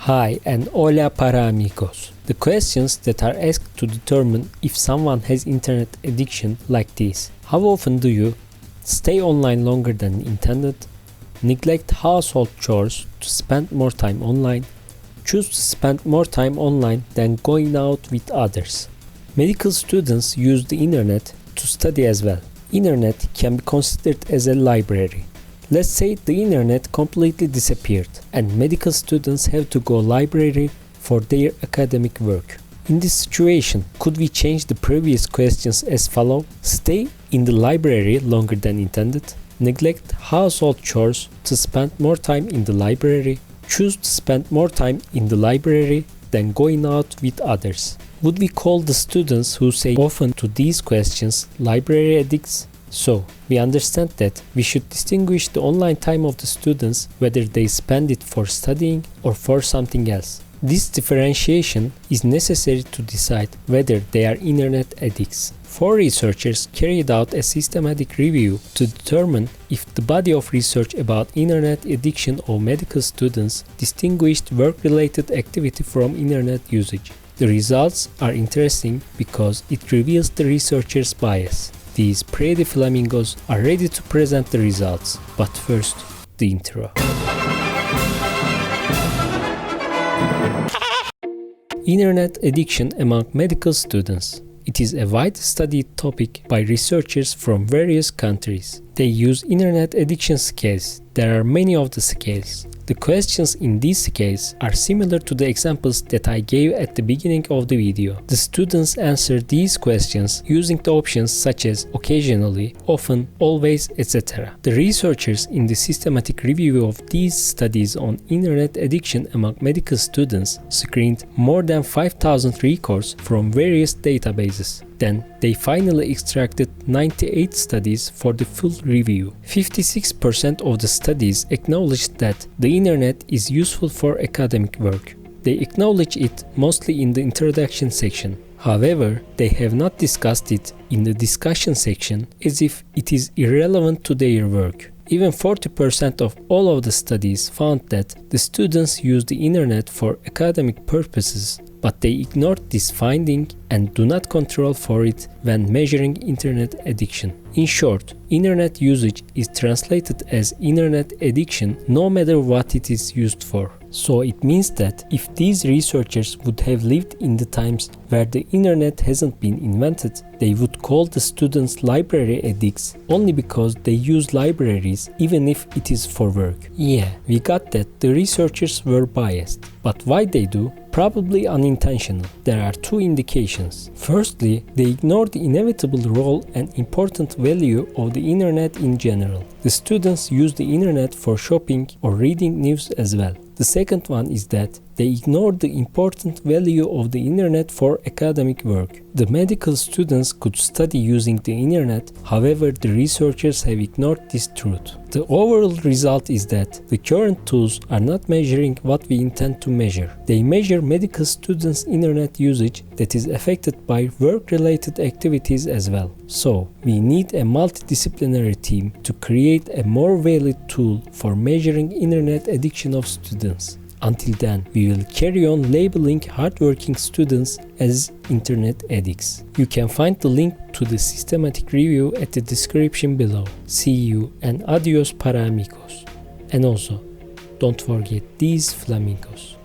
Hi and hola para amigos. The questions that are asked to determine if someone has internet addiction like this. How often do you stay online longer than intended, neglect household chores to spend more time online, choose to spend more time online than going out with others? Medical students use the internet to study as well. Internet can be considered as a library. Let's say the internet completely disappeared and medical students have to go library for their academic work. In this situation, could we change the previous questions as follow? Stay in the library longer than intended, neglect household chores to spend more time in the library, choose to spend more time in the library than going out with others. Would we call the students who say often to these questions library addicts? So, we understand that we should distinguish the online time of the students whether they spend it for studying or for something else. This differentiation is necessary to decide whether they are internet addicts. 4 researchers carried out a systematic review to determine if the body of research about internet addiction of medical students distinguished work-related activity from internet usage. The results are interesting because it reveals the researchers' bias. These pretty flamingos are ready to present the results, but first, the intro. Internet addiction among medical students. It is a widely studied topic by researchers from various countries. They use internet addiction scales. There are many of the scales. The questions in these scales are similar to the examples that I gave at the beginning of the video. The students answer these questions using the options such as occasionally, often, always, etc. The researchers in the systematic review of these studies on internet addiction among medical students screened more than 5,000 records from various databases. Then, they finally extracted 98 studies for the full review. 56% of the studies acknowledged that the internet is useful for academic work. They acknowledge it mostly in the introduction section. However, they have not discussed it in the discussion section as if it is irrelevant to their work. Even 40% of all of the studies found that the students use the internet for academic purposes, but they ignored this finding and do not control for it when measuring internet addiction. In short, internet usage is translated as internet addiction no matter what it is used for. So it means that if these researchers would have lived in the times where the internet hasn't been invented, they would call the students library addicts only because they use libraries even if it is for work. Yeah, we got that the researchers were biased. But why they do? Probably unintentional. There are 2 indications. Firstly, they ignore the inevitable role and important value of the internet in general. The students use the internet for shopping or reading news as well. The second one is that they ignore the important value of the internet for academic work. The medical students could study using the internet, however the researchers have ignored this truth. The overall result is that the current tools are not measuring what we intend to measure. They measure medical students' internet usage that is affected by work-related activities as well. So, we need a multidisciplinary team to create a more valid tool for measuring internet addiction of students. Until then, we will carry on labeling hardworking students as internet addicts. You can find the link to the systematic review at the description below. See you and adios para amigos. And also, don't forget these flamingos.